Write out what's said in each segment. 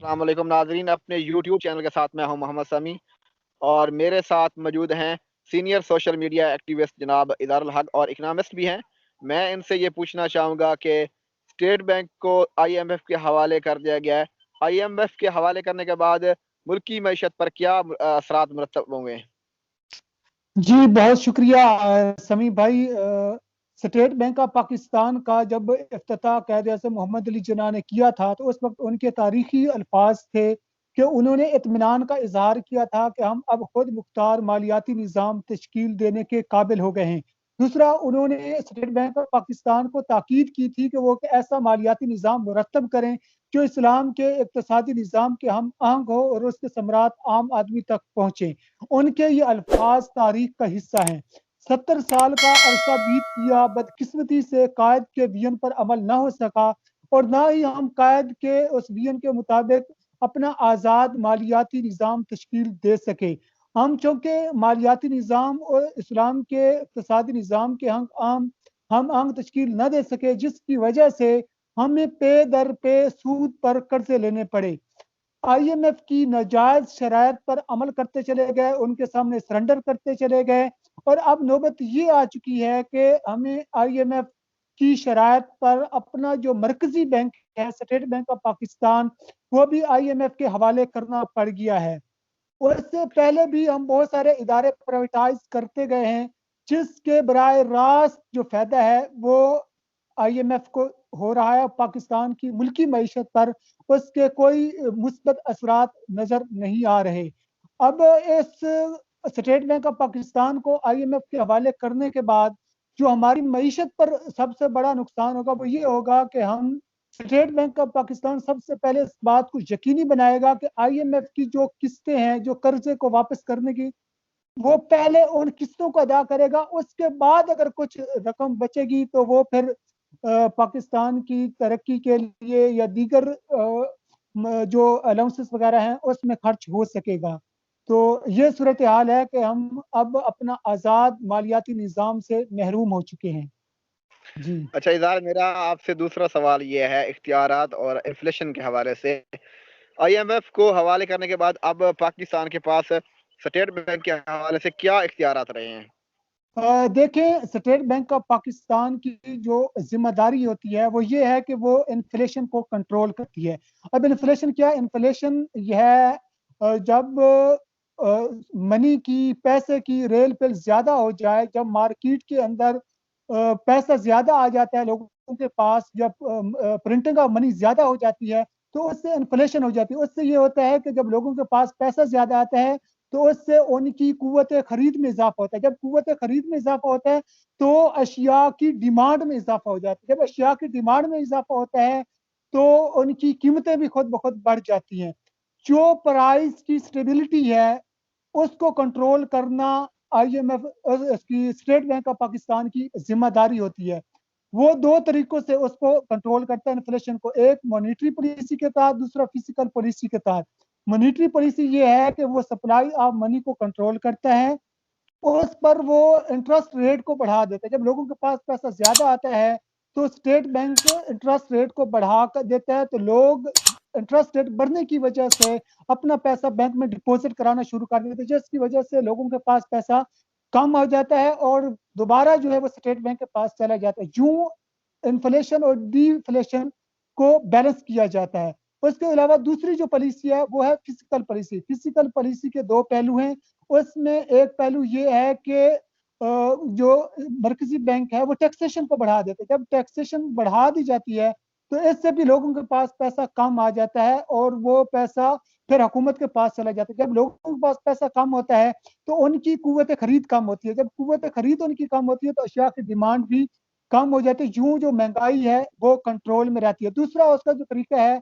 السلام علیکم ناظرین، اپنے یوٹیوب چینل کے ساتھ میں ہوں محمد سمیع، اور میرے ساتھ موجود ہیں سینئر سوشل میڈیا ایکٹیوسٹ جناب اظہار الحق اور اکنامسٹ بھی ہیں۔ میں ان سے یہ پوچھنا چاہوں گا کہ اسٹیٹ بینک کو آئی ایم ایف کے حوالے کر دیا گیا ہے، آئی ایم ایف کے حوالے کرنے کے بعد ملکی معیشت پر کیا اثرات مرتب ہوں گے؟ جی بہت شکریہ سمیع بھائی۔ اسٹیٹ بینک آف پاکستان کا جب افتتاح قائد اعظم محمد علی جناح نے کیا تھا تو اس وقت ان کے تاریخی الفاظ تھے کہ انہوں نے اطمینان کا اظہار کیا تھا کہ ہم اب خود مختار مالیاتی نظام تشکیل دینے کے قابل ہو گئے ہیں۔ دوسرا، انہوں نے اسٹیٹ بینک آف پاکستان کو تاکید کی تھی کہ وہ ایسا مالیاتی نظام مرتب کریں جو اسلام کے اقتصادی نظام کے ہم آہنگ ہو اور اس کے ثمرات عام آدمی تک پہنچے۔ ان کے یہ الفاظ تاریخ کا حصہ ہیں۔ 70 سال کا عرصہ بیت گیا، بدقسمتی سے قائد کے ویژن پر عمل نہ ہو سکا اور نہ ہی ہم قائد کے اس ویژن کے مطابق اپنا آزاد مالیاتی نظام تشکیل دے سکے۔ ہم چونکہ مالیاتی نظام اور اسلام کے اقتصادی نظام کے ہم آنگ تشکیل نہ دے سکے، جس کی وجہ سے ہمیں پے در پے سود پر قرضے لینے پڑے۔ آئی ایم ایف کی ناجائز شرائط پر عمل کرتے چلے گئے، ان کے سامنے سرنڈر کرتے چلے گئے، اور اب نوبت یہ آ چکی ہے کہ ہمیں آئی ایم ایف کی شرائط پر اپنا جو مرکزی بینک ہے اسٹیٹ بینک آف پاکستان، وہ بھی آئی ایم ایف کے حوالے کرنا پڑ گیا ہے۔ اور اس سے پہلے بھی ہم بہت سارے ادارے پرائیویٹائز کرتے گئے ہیں، جس کے براہ راست جو فائدہ ہے وہ آئی ایم ایف کو ہو رہا ہے۔ پاکستان کی ملکی معیشت پر اس کے کوئی مثبت اثرات نظر نہیں آ رہے۔ اب اس اسٹیٹ بینک آف پاکستان کو آئی ایم ایف کے حوالے کرنے کے بعد جو ہماری معیشت پر سب سے بڑا نقصان ہوگا وہ یہ ہوگا کہ ہم اسٹیٹ بینک آف پاکستان سب سے پہلے اس بات کو یقینی بنائے گا کہ آئی ایم ایف کی جو قسطیں ہیں جو قرضے کو واپس کرنے کی، وہ پہلے ان قسطوں کو ادا کرے گا، اس کے بعد اگر کچھ رقم بچے گی تو وہ پھر پاکستان کی ترقی کے لیے یا دیگر جو الاؤنسز وغیرہ ہیں اس میں خرچ ہو سکے گا۔ تو یہ صورتحال ہے کہ ہم اب اپنا آزاد مالیاتی نظام سے محروم ہو چکے ہیں۔ جی اچھا اظہار، میرا آپ سے دوسرا سوال یہ ہے اختیارات اور انفلیشن کے حوالے سے۔ آئی ایم ایف کو حوالے کرنے کے بعد اب پاکستان کے پاس اسٹیٹ بینک کے حوالے سے کیا اختیارات رہے ہیں؟ دیکھیں، اسٹیٹ بینک آف پاکستان کی جو ذمہ داری ہوتی ہے وہ یہ ہے کہ وہ انفلیشن کو کنٹرول کرتی ہے۔ اب انفلیشن کیا ہے؟ انفلیشن یہ ہے جب منی کی، پیسے کی ریل پہ زیادہ ہو جائے، جب مارکیٹ کے اندر پیسہ زیادہ آ جاتا ہے لوگوں کے پاس، جب پرنٹنگ آف منی زیادہ ہو جاتی ہے تو اس سے انفلیشن ہو جاتی ہے۔ اس سے یہ ہوتا ہے کہ جب لوگوں کے پاس پیسہ زیادہ آتا ہے تو اس سے ان کی قوت خرید میں اضافہ ہوتا ہے۔ جب قوت خرید میں اضافہ ہوتا ہے تو اشیاء کی ڈیمانڈ میں اضافہ ہو جاتا ہے۔ جب اشیاء کی ڈیمانڈ میں اضافہ ہوتا ہے تو ان کی قیمتیں بھی خود بخود بڑھ جاتی ہیں۔ جو پرائز کی سٹیبلٹی ہے اس کو کنٹرول کرنا آئی ایم ایف کی، اسٹیٹ بینک آف پاکستان کی ذمہ داری ہوتی ہے۔ وہ دو طریقوں سے اس کو کنٹرول کرتا ہے انفلیشن کو، ایک مانیٹری پالیسی کے تحت، دوسرا فزیکل پالیسی کے تحت۔ مانیٹری پالیسی یہ ہے کہ وہ سپلائی آف منی کو کنٹرول کرتا ہے، اس پر وہ انٹرسٹ ریٹ کو بڑھا دیتا ہے۔ جب لوگوں کے پاس پیسہ زیادہ آتا ہے تو اسٹیٹ بینک انٹرسٹ ریٹ کو بڑھا کر دیتا ہے، تو لوگ انٹرسٹ ریٹ بڑھنے کی وجہ سے اپنا پیسہ بینک میں ڈپوزٹ کرانا شروع کر دیتے ہیں، جس کی وجہ سے لوگوں کے پاس پیسہ کم ہو جاتا ہے اور دوبارہ جو ہے وہ اسٹیٹ بینک کے پاس چلا جاتا ہے۔ یوں انفلیشن اور ڈی انفلیشن کو بیلنس کیا جاتا ہے۔ اس کے علاوہ دوسری جو پالیسی ہے وہ ہے فزیکل پالیسی۔ فزیکل پالیسی کے دو پہلو ہیں۔ اس میں ایک پہلو یہ ہے کہ جو مرکزی بینک ہے وہ ٹیکسیشن کو بڑھا دیتا ہے۔ جب ٹیکسیشن بڑھا دی جاتی ہے تو اس سے بھی لوگوں کے پاس پیسہ کم آ جاتا ہے اور وہ پیسہ پھر حکومت کے پاس چلا جاتا ہے۔ جب لوگوں کے پاس پیسہ کم ہوتا ہے تو ان کی قوت خرید کم ہوتی ہے۔ جب قوت خرید ان کی کم ہوتی ہے تو اشیاء کی ڈیمانڈ بھی کم ہو جاتی ہے۔ یوں جو مہنگائی ہے وہ کنٹرول میں رہتی ہے۔ دوسرا اس کا جو طریقہ ہے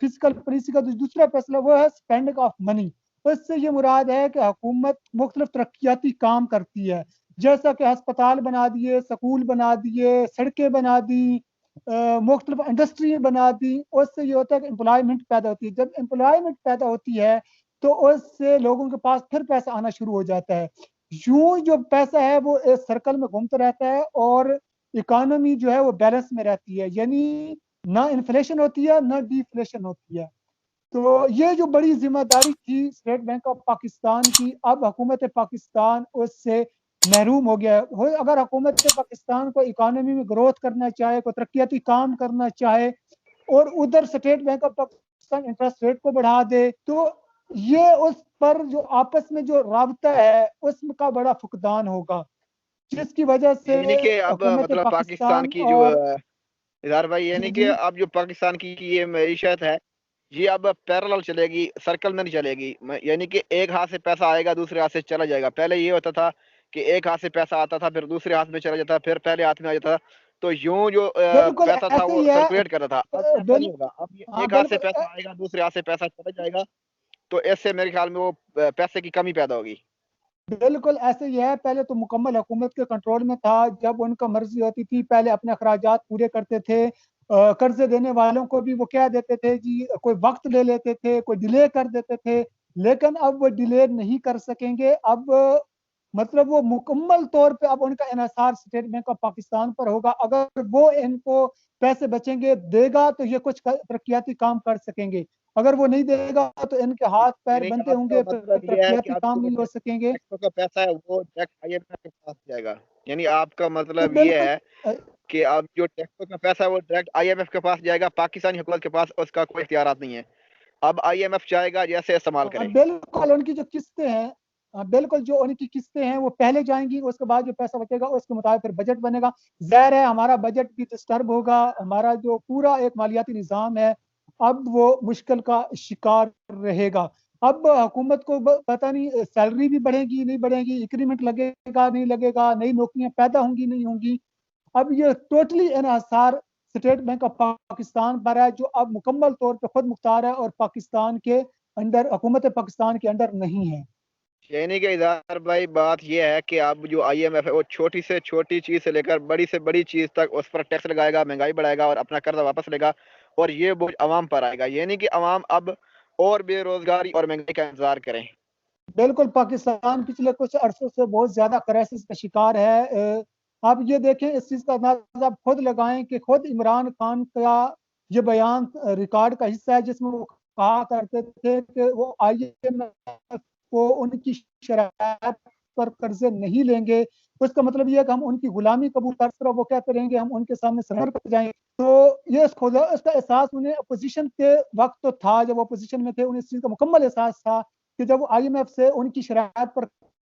فزیکل پالیسی کا دوسرا فیصلہ وہ ہے اسپینڈنگ آف منی۔ اس سے یہ مراد ہے کہ حکومت مختلف ترقیاتی کام کرتی ہے، جیسا کہ ہسپتال بنا دیے، سکول بنا دیے، سڑکیں بنا دی، مختلف انڈسٹری بنا دی۔ اس سے یہ ہوتا ہے کہ امپلائمنٹ پیدا ہوتی ہے۔ جب امپلائمنٹ پیدا ہوتی ہے تو اس سے لوگوں کے پاس پھر پیسہ آنا شروع ہو جاتا ہے۔ یوں جو پیسہ ہے وہ اس سرکل میں گھومتا رہتا ہے اور اکانومی جو ہے وہ بیلنس میں رہتی ہے، یعنی نہ انفلیشن ہوتی ہے نہ ڈی فلیشن ہوتی ہے۔ تو یہ جو بڑی ذمہ داری تھی اسٹیٹ بینک آف پاکستان کی، اب حکومت پاکستان اس سے محروم ہو گیا ہے۔ اگر حکومت پاکستان کو اکانومی میں گروتھ کرنا چاہے، کوئی ترقیاتی کام کرنا چاہے، اور ادھر state bank of Pakistan interest rate کو بڑھا دے، تو یہ اس پر جو آپس میں جو رابطہ ہے اس کا بڑا فقدان ہوگا، جس کی وجہ سے یعنی کہ اب حکومت مطلب پاکستان پاکستان کی جو اور اظہار بھائی، یعنی جی کہ جی اب جو پاکستان کی یہ معیشت ہے یہ اب پیرالل چلے گی، سرکل میں نہیں چلے گی، یعنی کہ ایک ہاتھ سے پیسہ آئے گا دوسرے ہاتھ سے چلا جائے گا۔ پہلے یہ ہوتا تھا کہ ایک ہاتھ سے پیسہ آتا تھا پھر دوسرے ہاتھ میں چلا جاتا، پھر پہلے ہاتھ میں آ جاتا، تو یوں جو بالکل پیسہ تھا ایسے وہ ہی ہے۔ سرکولیٹ کرتا تھا۔ اب ایسا بل نہیں ہوگا، اب یہ ہاں ایک ہاتھ سے بالکل پیسہ آئے گا دوسرے ہاتھ سے پیسہ چلا جائے گا، تو اس سے میرے خیال میں وہ پیسے کی کمی پیدا ہوگی۔ بالکل ایسے ہی ہے۔ پہلے تو مکمل حکومت کے کنٹرول میں تھا، جب ان کا مرضی ہوتی تھی پہلے اپنے اخراجات پورے کرتے تھے، قرضے دینے والوں کو بھی وہ کہہ دیتے تھے جی کوئی وقت لے لیتے تھے، کوئی ڈیلے کر دیتے تھے، لیکن اب وہ ڈیلے نہیں کر سکیں گے۔ اب مطلب وہ مکمل طور پہ اب ان کا انحصار اسٹیٹ بینک آف پاکستان پر ہوگا۔ اگر وہ ان کو پیسے بچیں گے دے گا تو یہ کچھ ترقیاتی کام کر سکیں گے، اگر وہ نہیں دے گا تو ان کے ہاتھ پیر یعنی کہ بندے آپ ہوں کا گے، پھر مطلب یہ ہے کہ ترقیاتی اب کام جو نہیں ہو سکیں گے۔ ٹیکسوں کا پیسہ ہے وہ ڈائریکٹ آئی ایم ایف کے پاس جائے گا، یعنی آپ کا مطلب یہ بالکل ہے کہ اب جو ٹیکسوں کا پیسہ ہے وہ ڈائریکٹ آئی ایم ایف کے پاس جائے گا، پاکستانی حکومت کے پاس اس کا کوئی اختیارات نہیں ہے، اب آئی ایم ایف چاہے گا جیسے استعمال کرے۔ بالکل ان کی جو قسطیں ہیں، بالکل جو ان کی قسطیں ہیں وہ پہلے جائیں گی، اس کے بعد جو پیسہ بچے گا اس کے مطابق پھر بجٹ بنے گا۔ ظاہر ہے ہمارا بجٹ بھی ڈسٹرب ہوگا، ہمارا جو پورا ایک مالیاتی نظام ہے اب وہ مشکل کا شکار رہے گا۔ اب حکومت کو پتہ نہیں سیلری بھی بڑھے گی نہیں بڑھے گی، انکریمنٹ لگے گا نہیں لگے گا، نئی نوکریاں پیدا ہوں گی نہیں ہوں گی۔ اب یہ ٹوٹلی انحصار اسٹیٹ بینک آف پاکستان پر ہے، جو اب مکمل طور پہ خود مختار ہے اور پاکستان کے انڈر، حکومت پاکستان کے انڈر نہیں ہے۔ یعنی کہ اظہار بھائی بات یہ ہے کہ اب جو آئی ایم ایف ہے وہ چھوٹی سے چھوٹی چیز سے لے کر بڑی سے بڑی چیز تک اس پر ٹیکس لگائے گا، مہنگائی بڑھائے گا اور اپنا قرضہ واپس لے گا، اور یہ بوجھ عوام پر آئے گا، یعنی کہ عوام اب اور بے روزگاری اور مہنگائی کا انتظار کریں۔ بالکل پاکستان پچھلے کچھ عرصوں سے بہت زیادہ کرائسس کا شکار ہے۔ آپ یہ دیکھیں، اس چیز کا اندازہ آپ خود لگائیں کہ خود عمران خان کا یہ بیان ریکارڈ کا حصہ ہے جس میں وہ کہا کرتے تھے کہ وہ آئی ایم ایف کو ان کی شرائط پر قرضے نہیں لیں گے۔ اس کا مطلب یہ ہے کہ ہم ان کی غلامی قبول کر کر وہ کہتے رہیں گے ہم ان کے سامنے سرنڈر کر جائیں گے۔ تو یہ اس کا احساس انہیں اپوزیشن کے وقت تو تھا، جب وہ اپوزیشن میں تھے انہیں اس چیز کا مکمل احساس تھا کہ جب وہ آئی ایم ایف سے ان کی شرائط پر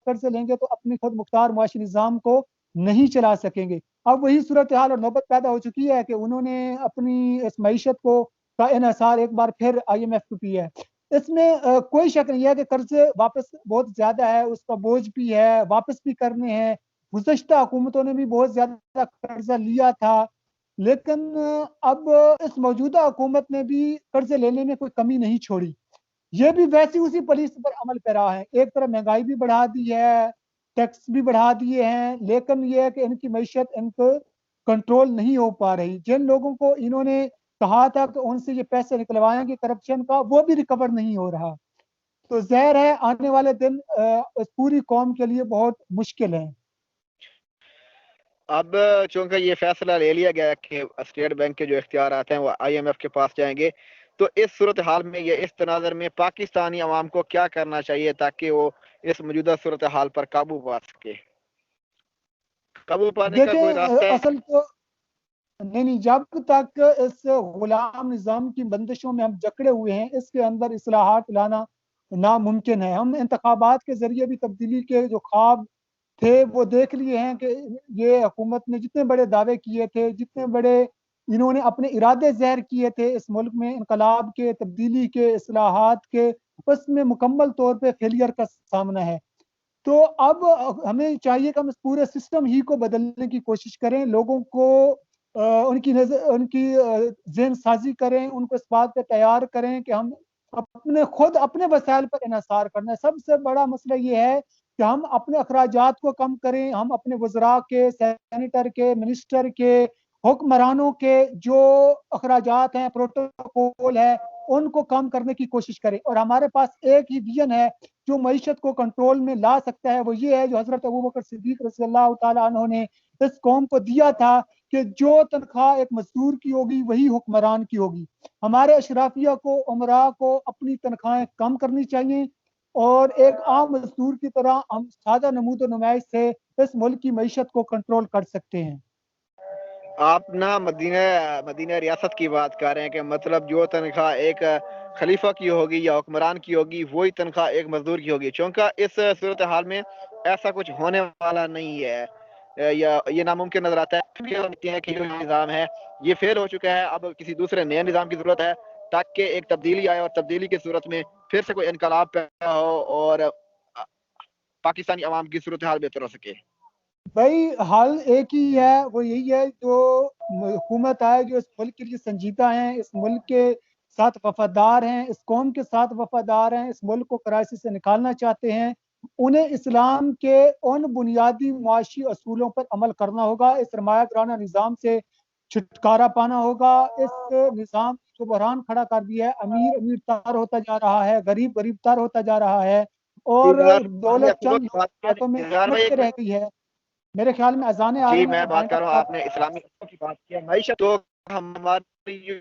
قرضے لیں گے تو اپنی خود مختار معاشی نظام کو نہیں چلا سکیں گے۔ اب وہی صورتحال اور نوبت پیدا ہو چکی ہے کہ انہوں نے اپنی اس معیشت کو کا انحصار ایک بار پھر آئی ایم ایف کو کیا ہے۔ اس میں کوئی شک نہیں ہے کہ قرضے واپس بہت زیادہ ہے، اس کا بوجھ بھی ہے، واپس بھی کرنے ہیں۔ گزشتہ حکومتوں نے بھی بہت زیادہ قرضہ لیا تھا، لیکن اب اس موجودہ حکومت نے بھی قرضے لینے میں کوئی کمی نہیں چھوڑی۔ یہ بھی ویسی اسی پالیسی پر عمل پیرا ہے، ایک طرف مہنگائی بھی بڑھا دی ہے، ٹیکس بھی بڑھا دیے ہیں، لیکن یہ ہے کہ ان کی معیشت ان کو کنٹرول نہیں ہو پا رہی۔ جن لوگوں کو انہوں نے کہا تھا کہ ان سے یہ پیسے نکلوائیں گے کرپشن کا، وہ بھی ریکور نہیں ہو رہا۔ تو ظاہر ہے آنے والے دن اس پوری قوم کے لیے بہت مشکل ہے۔ اب چونکہ یہ فیصلہ لے لیا گیا کہ اسٹیٹ بینک کے جو اختیارات ہیں وہ آئی ایم ایف کے پاس جائیں گے، تو اس صورتحال میں یہ اس تناظر میں پاکستانی عوام کو کیا کرنا چاہیے تاکہ وہ اس موجودہ صورتحال پر قابو پا سکے؟ قابو پانے کا کوئی دیکھیں راستہ ہے؟ اصل تو نہیں، جب تک اس غلام نظام کی بندشوں میں ہم جکڑے ہوئے ہیں اس کے اندر اصلاحات لانا ناممکن ہے۔ ہم انتخابات کے ذریعے بھی تبدیلی کے جو خواب تھے وہ دیکھ لیے ہیں کہ یہ حکومت نے جتنے بڑے دعوے کیے تھے، جتنے بڑے انہوں نے اپنے ارادے ظاہر کیے تھے اس ملک میں انقلاب کے، تبدیلی کے، اصلاحات کے، اس میں مکمل طور پہ فیلئر کا سامنا ہے۔ تو اب ہمیں چاہیے کہ ہم اس پورے سسٹم ہی کو بدلنے کی کوشش کریں، لوگوں کو ان کی ذہن سازی کریں، ان کو اس بات پہ تیار کریں کہ ہم خود اپنے وسائل پر انحصار کرنا ہے۔ سب سے بڑا مسئلہ یہ ہے کہ ہم اپنے اخراجات کو کم کریں، ہم اپنے وزراء کے، سینیٹر کے، منسٹر کے، حکمرانوں کے جو اخراجات ہیں، پروٹوکول ہے، ان کو کم کرنے کی کوشش کریں۔ اور ہمارے پاس ایک ہی ویژن ہے جو معیشت کو کنٹرول میں لا سکتا ہے، وہ یہ ہے جو حضرت ابوبکر صدیق رضی اللہ تعالیٰ عنہ نے اس قوم کو دیا تھا کہ جو تنخواہ ایک مزدور کی ہوگی وہی حکمران کی ہوگی. ہمارے اشرافیہ کو، عمرا کو اپنی تنخواہیں کم کرنی چاہیے اور ایک عام مزدور کی طرح ہم سادہ نمود و نمائش سے اس ملک کی معیشت کو کنٹرول کر سکتے ہیں. آپ نا مدینہ ریاست کی بات کر رہے ہیں کہ مطلب جو تنخواہ ایک خلیفہ کی ہوگی یا حکمران کی ہوگی وہی تنخواہ ایک مزدور کی ہوگی. چونکہ اس صورتحال میں ایسا کچھ ہونے والا نہیں ہے، یا یہ ناممکن نظر آتا ہے کہ جو نظام ہے یہ فیل ہو چکا ہے. اب کسی دوسرے نئے نظام کی ضرورت ہے تاکہ ایک تبدیلی آئے، اور تبدیلی کی صورت میں پھر سے کوئی انقلاب پیدا ہو اور پاکستانی عوام کی صورتحال بہتر ہو سکے. بھائی حال ایک ہی ہے، وہ یہی ہے جو حکومت آئے جو اس ملک کے لیے سنجیدہ ہیں، اس ملک کے ساتھ وفادار ہیں، اس قوم کے ساتھ وفادار ہیں، اس ملک کو کرائسس سے نکالنا چاہتے ہیں، انہیں اسلام کے ان بنیادی معاشی اصولوں پر عمل کرنا ہوگا. اس سرمایہ کرانہ نظام سے چھٹکارا پانا ہوگا. اس نظام کو بحران کھڑا کر دیا ہے، امیر امیر تر ہوتا جا رہا ہے، غریب غریب تر ہوتا جا رہا ہے اور دولت چند ہاتھوں میں سمٹ کے رہ گئی ہے. میرے خیال میں اذانیں آ جی رہی ہیں، میں میں بات بائنڈ کر اپ رہا ہوں، کر آپ نے اسلامی کی بات کیا. معیشت تو ہماری